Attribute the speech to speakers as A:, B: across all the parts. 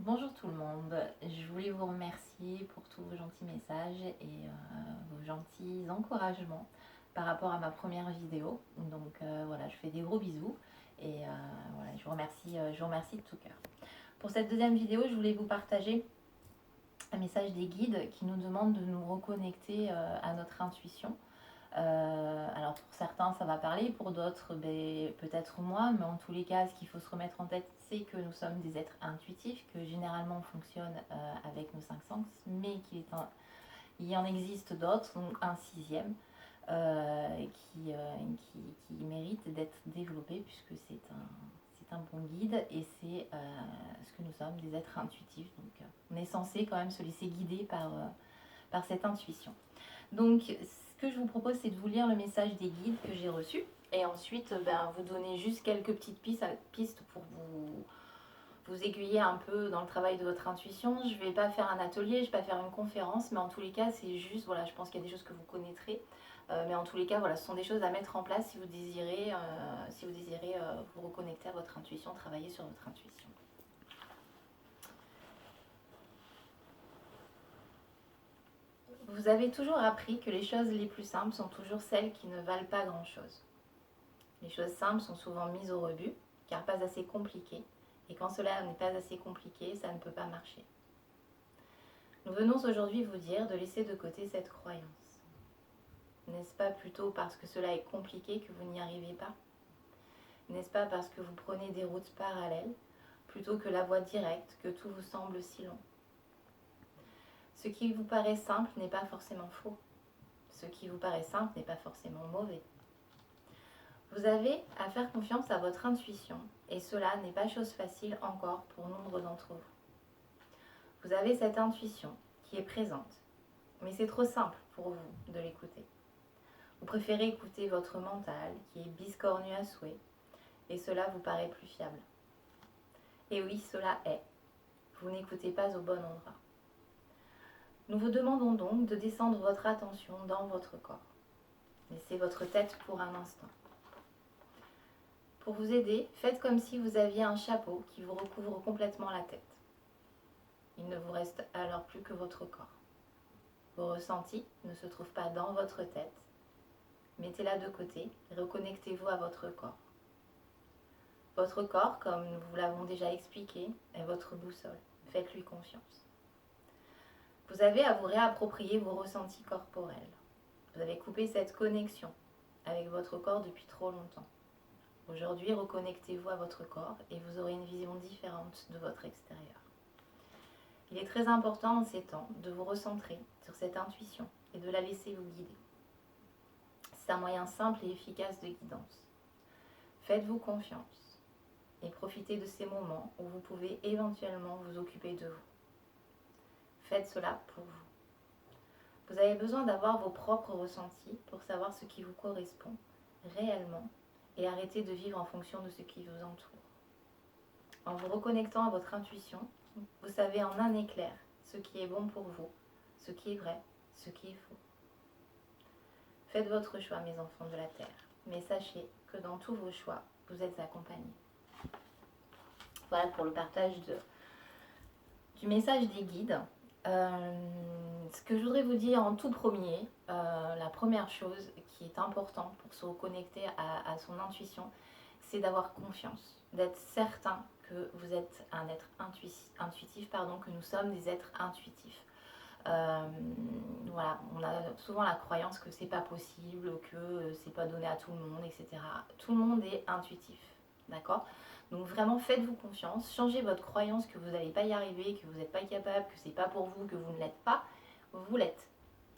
A: Bonjour tout le monde, je voulais vous remercier pour tous vos gentils messages et vos gentils encouragements par rapport à ma première vidéo. Donc voilà, je fais des gros bisous et voilà, je vous remercie de tout cœur. Pour cette deuxième vidéo, je voulais vous partager un message des guides qui nous demandent de nous reconnecter à notre intuition. Alors pour certains ça va parler, pour d'autres peut-être moins, mais en tous les cas ce qu'il faut se remettre en tête c'est que nous sommes des êtres intuitifs, que généralement on fonctionne avec nos cinq sens, mais il y en existe d'autres, donc un sixième, qui, qui mérite d'être développé puisque c'est un bon guide et c'est ce que nous sommes, des êtres intuitifs. Donc on est censé quand même se laisser guider par cette intuition. Donc, ce que je vous propose, c'est de vous lire le message des guides que j'ai reçu et ensuite vous donner juste quelques petites pistes pour vous aiguiller un peu dans le travail de votre intuition. Je ne vais pas faire un atelier, je ne vais pas faire une conférence, mais en tous les cas, c'est juste, voilà, je pense qu'il y a des choses que vous connaîtrez. Mais en tous les cas, voilà, ce sont des choses à mettre en place si vous désirez, vous reconnecter à votre intuition, travailler sur votre intuition. Vous avez toujours appris que les choses les plus simples sont toujours celles qui ne valent pas grand-chose. Les choses simples sont souvent mises au rebut, car pas assez compliquées, et quand cela n'est pas assez compliqué, ça ne peut pas marcher. Nous venons aujourd'hui vous dire de laisser de côté cette croyance. N'est-ce pas plutôt parce que cela est compliqué que vous n'y arrivez pas? N'est-ce pas parce que vous prenez des routes parallèles, plutôt que la voie directe, que tout vous semble si long? Ce qui vous paraît simple n'est pas forcément faux. Ce qui vous paraît simple n'est pas forcément mauvais. Vous avez à faire confiance à votre intuition, et cela n'est pas chose facile encore pour nombre d'entre vous. Vous avez cette intuition qui est présente, mais c'est trop simple pour vous de l'écouter. Vous préférez écouter votre mental qui est biscornu à souhait, et cela vous paraît plus fiable. Et oui, cela est. Vous n'écoutez pas au bon endroit. Nous vous demandons donc de descendre votre attention dans votre corps. Laissez votre tête pour un instant. Pour vous aider, faites comme si vous aviez un chapeau qui vous recouvre complètement la tête. Il ne vous reste alors plus que votre corps. Vos ressentis ne se trouvent pas dans votre tête. Mettez-la de côté et reconnectez-vous à votre corps. Votre corps, comme nous vous l'avons déjà expliqué, est votre boussole. Faites-lui confiance. Vous avez à vous réapproprier vos ressentis corporels. Vous avez coupé cette connexion avec votre corps depuis trop longtemps. Aujourd'hui, reconnectez-vous à votre corps et vous aurez une vision différente de votre extérieur. Il est très important en ces temps de vous recentrer sur cette intuition et de la laisser vous guider. C'est un moyen simple et efficace de guidance. Faites-vous confiance et profitez de ces moments où vous pouvez éventuellement vous occuper de vous. Faites cela pour vous. Vous avez besoin d'avoir vos propres ressentis pour savoir ce qui vous correspond réellement et arrêter de vivre en fonction de ce qui vous entoure. En vous reconnectant à votre intuition, vous savez en un éclair ce qui est bon pour vous, ce qui est vrai, ce qui est faux. Faites votre choix, mes enfants de la Terre, mais sachez que dans tous vos choix, vous êtes accompagnés. Voilà pour le partage du message des guides. Ce que je voudrais vous dire en tout premier, la première chose qui est importante pour se reconnecter à son intuition, c'est d'avoir confiance, d'être certain que vous êtes un être intuitif, que nous sommes des êtres intuitifs. Voilà, on a souvent la croyance que c'est pas possible, que c'est pas donné à tout le monde, etc. Tout le monde est intuitif, d'accord? Donc vraiment faites-vous confiance, changez votre croyance que vous n'allez pas y arriver, que vous n'êtes pas capable, que c'est pas pour vous, que vous ne l'êtes pas, vous l'êtes.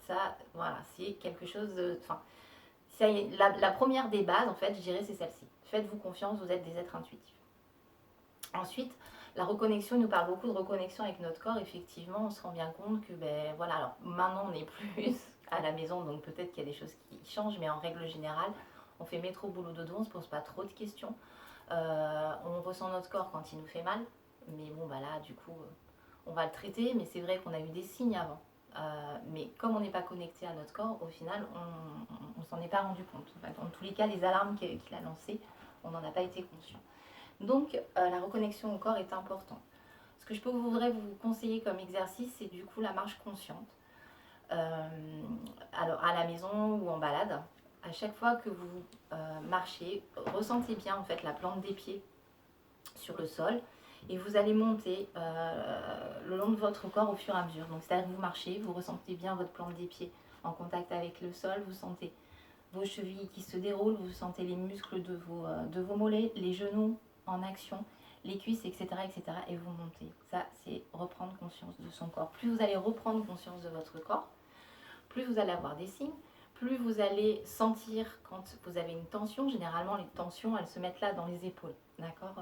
A: Ça, voilà, c'est quelque chose de... Enfin, la première des bases, en fait, je dirais, c'est celle-ci. Faites-vous confiance, vous êtes des êtres intuitifs. Ensuite, la reconnexion, il nous parle beaucoup de reconnexion avec notre corps. Effectivement, on se rend bien compte que, ben voilà, alors maintenant on n'est plus à la maison, donc peut-être qu'il y a des choses qui changent, mais en règle générale, on fait métro, boulot, dodo, on ne se pose pas trop de questions. On ressent notre corps quand il nous fait mal, mais bon, bah là, du coup, on va le traiter, mais c'est vrai qu'on a eu des signes avant. Mais comme on n'est pas connecté à notre corps, au final, on ne s'en est pas rendu compte. Enfin, dans tous les cas, les alarmes qu'il a lancées, on n'en a pas été conscient. Donc, la reconnexion au corps est importante. Ce que je voudrais vous conseiller comme exercice, c'est du coup la marche consciente. Alors à la maison ou en balade, à chaque fois que vous marchez, ressentez bien en fait la plante des pieds sur le sol et vous allez monter le long de votre corps au fur et à mesure. Donc c'est-à-dire que vous marchez, vous ressentez bien votre plante des pieds en contact avec le sol, vous sentez vos chevilles qui se déroulent, vous sentez les muscles de vos mollets, les genoux en action, les cuisses, etc., etc. et vous montez. Ça, c'est reprendre conscience de son corps. Plus vous allez reprendre conscience de votre corps, plus vous allez avoir des signes, plus vous allez sentir quand vous avez une tension. Généralement, les tensions, elles se mettent là dans les épaules. D'accord,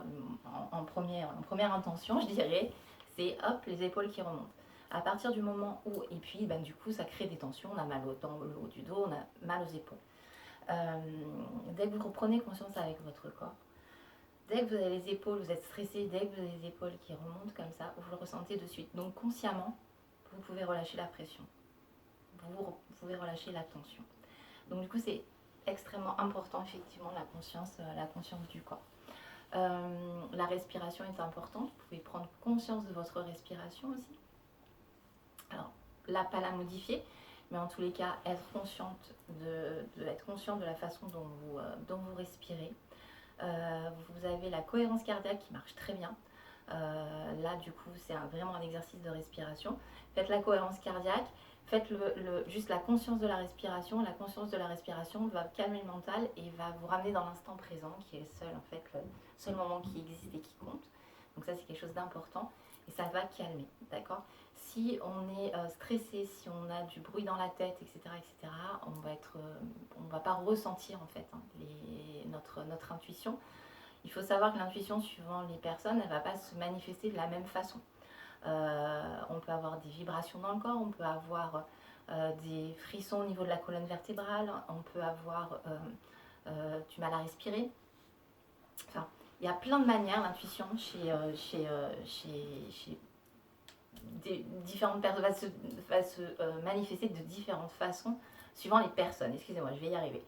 A: en première intention, je dirais, c'est hop, les épaules qui remontent. À partir du moment où, et puis ben, du coup, ça crée des tensions, on a mal dans le haut du dos, on a mal aux épaules. Dès que vous reprenez conscience avec votre corps, dès que vous avez les épaules, vous êtes stressé, dès que vous avez les épaules qui remontent comme ça, vous le ressentez de suite. Donc consciemment, vous pouvez relâcher la pression. Vous pouvez relâcher la tension. Donc du coup, c'est extrêmement important, effectivement, la conscience du corps. La respiration est importante. Vous pouvez prendre conscience de votre respiration aussi. Alors, là, pas la modifier, mais en tous les cas, être conscient de la façon dont vous respirez. Vous avez la cohérence cardiaque qui marche très bien. Là, du coup, c'est vraiment un exercice de respiration. Faites la cohérence cardiaque. Faites juste la conscience de la respiration. La conscience de la respiration va calmer le mental et va vous ramener dans l'instant présent, qui est le seul moment qui existe et qui compte. Donc ça, c'est quelque chose d'important et ça va calmer, d'accord? Si on est stressé, si on a du bruit dans la tête, etc., on va pas ressentir en fait notre intuition. Il faut savoir que l'intuition, suivant les personnes, elle ne va pas se manifester de la même façon. On peut avoir des vibrations dans le corps, on peut avoir des frissons au niveau de la colonne vertébrale, on peut avoir du mal à respirer. Enfin, il y a plein de manières, l'intuition chez différentes personnes va se manifester de différentes façons suivant les personnes. Excusez-moi, je vais y arriver.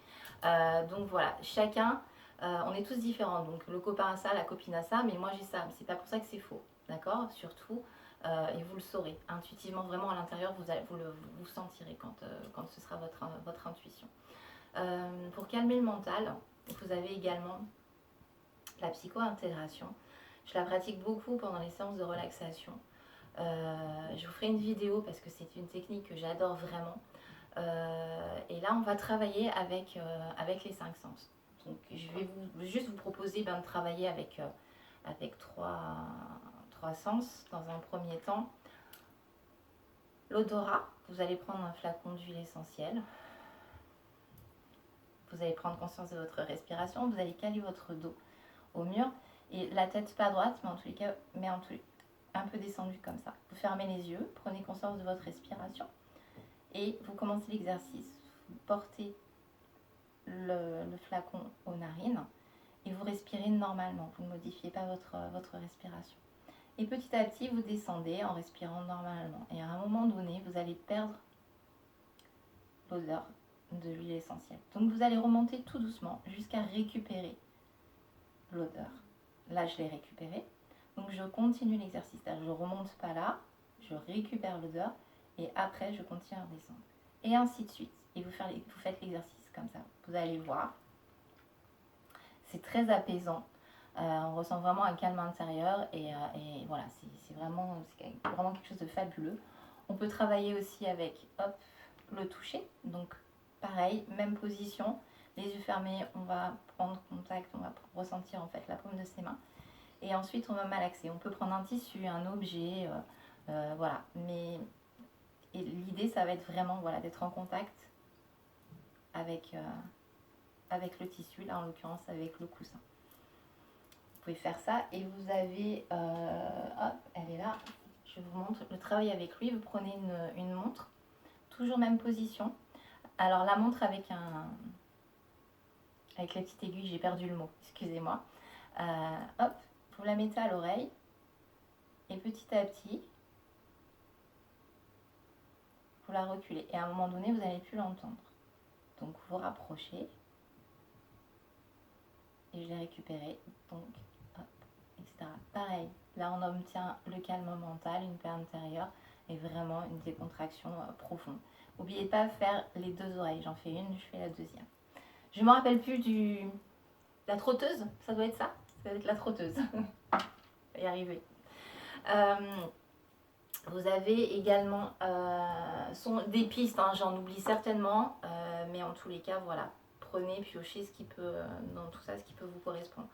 A: Donc voilà, chacun, on est tous différents. Donc le copain a ça, la copine a ça, mais moi j'ai ça. C'est pas pour ça que c'est faux, d'accord? Surtout, et vous le saurez intuitivement, vraiment à l'intérieur, vous sentirez quand ce sera votre intuition. Pour calmer le mental, vous avez également la psycho-intégration. Je la pratique beaucoup pendant les séances de relaxation. Je vous ferai une vidéo parce que c'est une technique que j'adore vraiment. Et là, on va travailler avec les 5 sens. Donc, je vais juste vous proposer de travailler avec trois sens dans un premier temps. L'odorat, vous allez prendre un flacon d'huile essentielle. Vous allez prendre conscience de votre respiration. Vous allez caler votre dos au mur et la tête pas droite, mais en tous les cas, un peu descendue comme ça. Vous fermez les yeux, prenez conscience de votre respiration et vous commencez l'exercice. Vous portez le flacon aux narines et vous respirez normalement. Vous ne modifiez pas votre respiration. Et petit à petit, vous descendez en respirant normalement. Et à un moment donné, vous allez perdre l'odeur de l'huile essentielle. Donc vous allez remonter tout doucement jusqu'à récupérer l'odeur. Là, je l'ai récupérée. Donc je continue l'exercice. Je ne remonte pas là, je récupère l'odeur et après, je continue à descendre. Et ainsi de suite. Et vous faites l'exercice comme ça. Vous allez voir. C'est très apaisant. On ressent vraiment un calme intérieur et voilà, c'est vraiment quelque chose de fabuleux. On peut travailler aussi avec le toucher. Donc pareil, même position, les yeux fermés, on va prendre contact, on va ressentir en fait la paume de ses mains. Et ensuite, on va malaxer. On peut prendre un tissu, un objet, voilà. Mais l'idée, ça va être vraiment d'être en contact avec le tissu, là en l'occurrence avec le coussin. Vous pouvez faire ça et vous avez, elle est là, je vous montre le travail avec lui. Vous prenez une montre, toujours même position. Alors la montre avec la petite aiguille, j'ai perdu le mot, excusez-moi. Vous la mettez à l'oreille et petit à petit, vous la reculez. Et à un moment donné, vous n'allez plus l'entendre. Donc vous rapprochez et je l'ai récupéré. Donc, etc. Pareil, là, on obtient le calme mental, une paix intérieure et vraiment une décontraction profonde. N'oubliez pas de faire les 2 oreilles. J'en fais une, je fais la deuxième. Je ne me rappelle plus la trotteuse. Ça doit être ça. Ça doit être la trotteuse. Je vais y arriver. Vous avez également des pistes, hein, j'en oublie certainement, mais en tous les cas, voilà, prenez, piochez ce qui peut, dans tout ça, ce qui peut vous correspondre.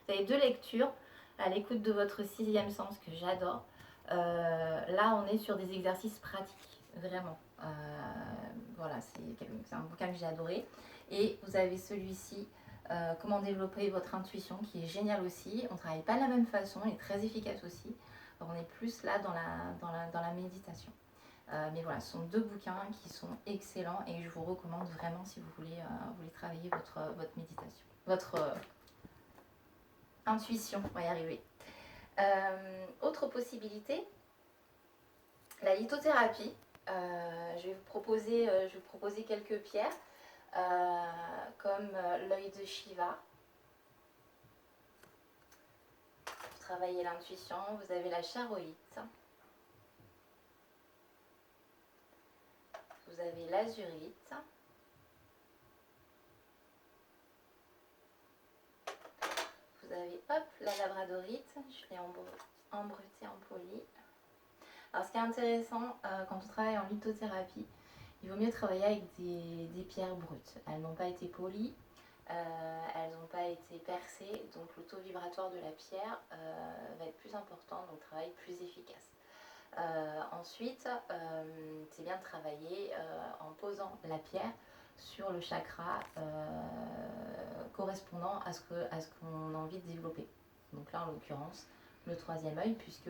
A: Vous avez 2 lectures à l'écoute de votre 6e sens que j'adore. Là, on est sur des exercices pratiques, vraiment. Voilà, c'est un bouquin que j'ai adoré. Et vous avez celui-ci, Comment développer votre intuition, qui est génial aussi. On ne travaille pas de la même façon, il est très efficace aussi. On est plus là dans la méditation. Mais voilà, ce sont 2 bouquins qui sont excellents et je vous recommande vraiment si vous voulez travailler votre méditation, votre intuition. On va y arriver. Autre possibilité, la lithothérapie. Je vais vous proposer quelques pierres comme l'œil de Shiva. Travailler l'intuition, vous avez la charoïte, vous avez l'azurite, vous avez la labradorite, je l'ai embrutée en poli. Alors ce qui est intéressant quand on travaille en lithothérapie, il vaut mieux travailler avec des pierres brutes. Elles n'ont pas été polies. Elles n'ont pas été percées, donc le taux vibratoire de la pierre va être plus important, donc travail plus efficace. Ensuite, c'est bien de travailler en posant la pierre sur le chakra correspondant à ce qu'on a envie de développer. Donc là, en l'occurrence, le 3e œil, puisque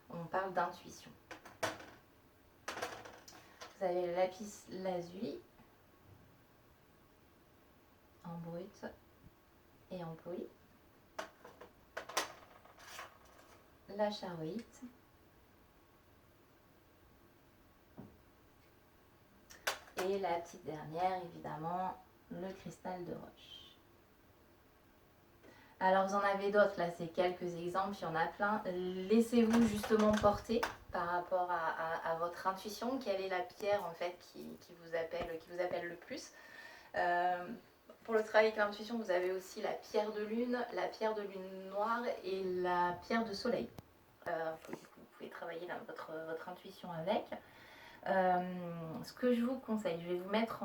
A: on parle d'intuition. Vous avez le lapis lazuli en brut et en poli, la charoïte, et la petite dernière, évidemment, le cristal de roche. Alors vous en avez d'autres, là c'est quelques exemples, il y en a plein. Laissez-vous justement porter par rapport à votre intuition. Quelle est la pierre en fait qui vous appelle le plus? Pour le travail avec l'intuition, vous avez aussi la pierre de lune noire et la pierre de soleil. Vous pouvez travailler là, votre intuition avec. Ce que je vous conseille, je vais vous mettre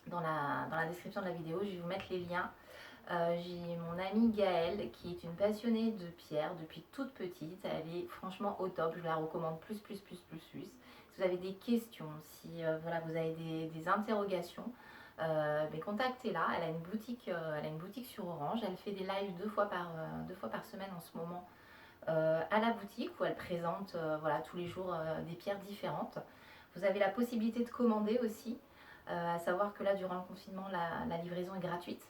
A: dans la description de la vidéo, je vais vous mettre les liens. J'ai mon amie Gaëlle qui est une passionnée de pierre depuis toute petite. Elle est franchement au top, je la recommande plus. Si vous avez des questions, si voilà, vous avez des interrogations, mais contactez-la. Elle a une boutique sur Orange. Elle fait des lives 2 fois par semaine en ce moment à la boutique où elle présente voilà, tous les jours des pierres différentes. Vous avez la possibilité de commander aussi, à savoir que là durant le confinement la livraison est gratuite.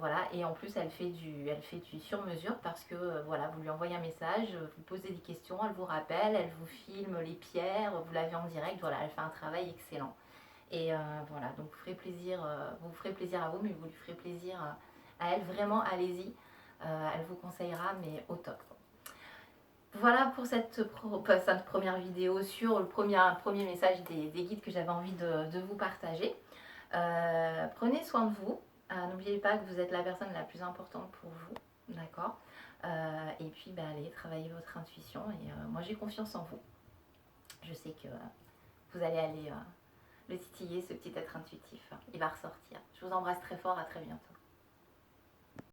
A: Voilà, et en plus elle fait du sur mesure parce que voilà, vous lui envoyez un message, vous posez des questions, elle vous rappelle, elle vous filme les pierres, vous l'avez en direct, voilà, elle fait un travail excellent. Et voilà, donc vous ferez plaisir à vous, mais vous lui ferez plaisir à elle, vraiment, allez-y, elle vous conseillera, mais au top. Voilà pour cette première vidéo sur le premier message des guides que j'avais envie de vous partager. Prenez soin de vous. N'oubliez pas que vous êtes la personne la plus importante pour vous, d'accord? Et puis allez travailler votre intuition et moi j'ai confiance en vous. Je sais que vous allez aller le titiller, ce petit être intuitif. Il va ressortir. Je vous embrasse très fort, à très bientôt.